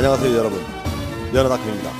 안녕하세요 여러분, 면허닷컴입니다.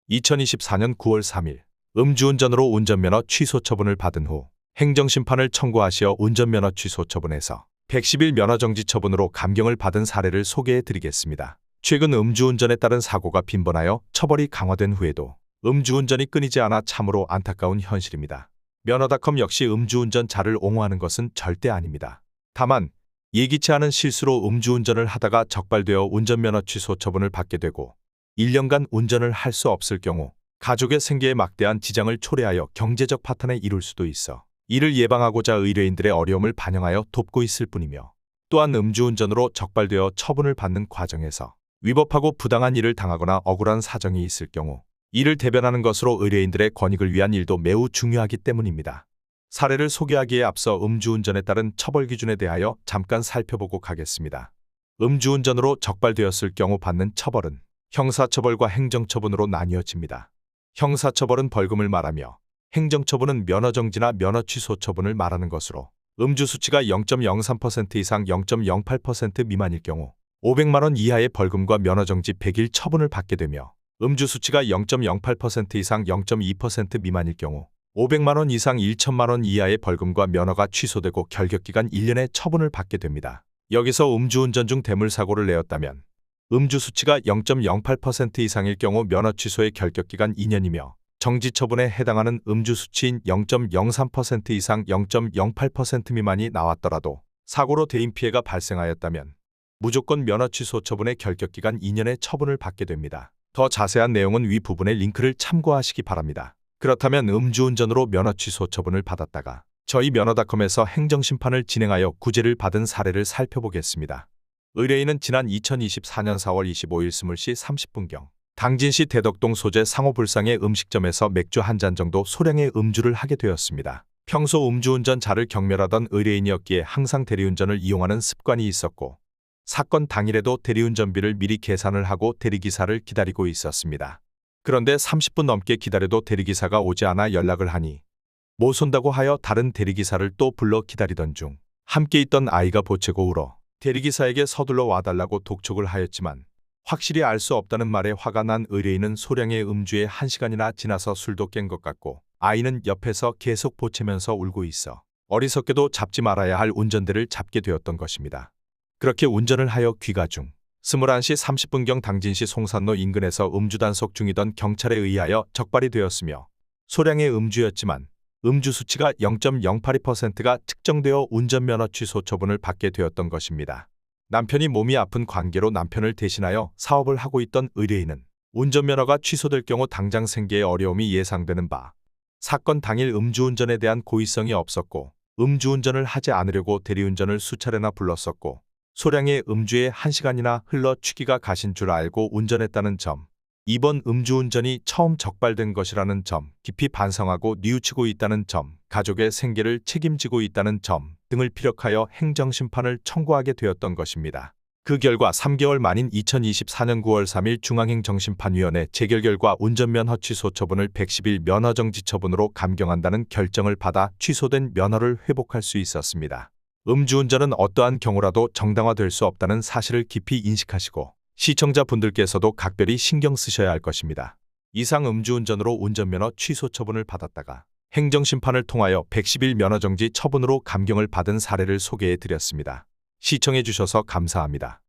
2024년 9월 3일 음주운전으로 운전면허 취소 처분을 받은 후 행정심판을 청구하시어 운전면허 취소 처분에서 110일 면허정지 처분으로 감경을 받은 사례를 소개해 드리겠습니다. 최근 음주운전에 따른 사고가 빈번하여 처벌이 강화된 후에도 음주운전이 끊이지 않아 참으로 안타까운 현실입니다. 면허닷컴 역시 음주운전자를 옹호하는 것은 절대 아닙니다. 다만 예기치 않은 실수로 음주운전을 하다가 적발되어 운전면허 취소 처분을 받게 되고 1년간 운전을 할 수 없을 경우 가족의 생계에 막대한 지장을 초래하여 경제적 파탄에 이를 수도 있어 이를 예방하고자 의뢰인들의 어려움을 반영하여 돕고 있을 뿐이며, 또한 음주운전으로 적발되어 처분을 받는 과정에서 위법하고 부당한 일을 당하거나 억울한 사정이 있을 경우 이를 대변하는 것으로 의뢰인들의 권익을 위한 일도 매우 중요하기 때문입니다. 사례를 소개하기에 앞서 음주운전에 따른 처벌 기준에 대하여 잠깐 살펴보고 가겠습니다. 음주운전으로 적발되었을 경우 받는 처벌은 형사처벌과 행정처분으로 나뉘어집니다. 형사처벌은 벌금을 말하며 행정처분은 면허정지나 면허취소 처분을 말하는 것으로, 음주 수치가 0.03% 이상 0.08% 미만일 경우 500만 원 이하의 벌금과 면허정지 100일 처분을 받게 되며, 음주 수치가 0.08% 이상 0.2% 미만일 경우 500만 원 이상 1천만 원 이하의 벌금과 면허가 취소되고 결격기간 1년의 처분을 받게 됩니다. 여기서 음주운전 중 대물사고를 내었다면 음주 수치가 0.08% 이상일 경우 면허 취소의 결격기간 2년이며, 정지 처분에 해당하는 음주 수치인 0.03% 이상 0.08% 미만이 나왔더라도 사고로 대인 피해가 발생하였다면 무조건 면허 취소 처분의 결격기간 2년의 처분을 받게 됩니다. 더 자세한 내용은 위 부분의 링크를 참고하시기 바랍니다. 그렇다면 음주운전으로 면허 취소 처분을 받았다가 저희 면허닷컴에서 행정심판을 진행하여 구제를 받은 사례를 살펴보겠습니다. 의뢰인은 지난 2024년 4월 25일 20시 30분경 당진시 대덕동 소재 상호불상의 음식점에서 맥주 한 잔 정도 소량의 음주를 하게 되었습니다. 평소 음주운전자를 경멸하던 의뢰인이었기에 항상 대리운전을 이용하는 습관이 있었고, 사건 당일에도 대리운전비를 미리 계산을 하고 대리기사를 기다리고 있었습니다. 그런데 30분 넘게 기다려도 대리기사가 오지 않아 연락을 하니 못 온다고 하여 다른 대리기사를 또 불러 기다리던 중 함께 있던 아이가 보채고 울어 대리기사에게 서둘러 와달라고 독촉을 하였지만 확실히 알 수 없다는 말에 화가 난 의뢰인은 소량의 음주에 1시간이나 지나서 술도 깬 것 같고 아이는 옆에서 계속 보채면서 울고 있어 어리석게도 잡지 말아야 할 운전대를 잡게 되었던 것입니다. 그렇게 운전을 하여 귀가 중 21시 30분경 당진시 송산로 인근에서 음주단속 중이던 경찰에 의하여 적발이 되었으며, 소량의 음주였지만 음주 수치가 0.082%가 측정되어 운전면허 취소 처분을 받게 되었던 것입니다. 남편이 몸이 아픈 관계로 남편을 대신하여 사업을 하고 있던 의뢰인은 운전면허가 취소될 경우 당장 생계에 어려움이 예상되는 바, 사건 당일 음주운전에 대한 고의성이 없었고 음주운전을 하지 않으려고 대리운전을 수차례나 불렀었고 소량의 음주에 1시간이나 흘러 취기가 가신 줄 알고 운전했다는 점, 이번 음주운전이 처음 적발된 것이라는 점, 깊이 반성하고 뉘우치고 있다는 점, 가족의 생계를 책임지고 있다는 점 등을 피력하여 행정심판을 청구하게 되었던 것입니다. 그 결과 3개월 만인 2024년 9월 3일 중앙행정심판위원회 재결 결과 운전면허 취소 처분을 110일 면허정지 처분으로 감경한다는 결정을 받아 취소된 면허를 회복할 수 있었습니다. 음주운전은 어떠한 경우라도 정당화될 수 없다는 사실을 깊이 인식하시고 시청자분들께서도 각별히 신경 쓰셔야 할 것입니다. 이상 음주운전으로 운전면허 취소 처분을 받았다가 행정심판을 통하여 110일 면허정지 처분으로 감경을 받은 사례를 소개해 드렸습니다. 시청해 주셔서 감사합니다.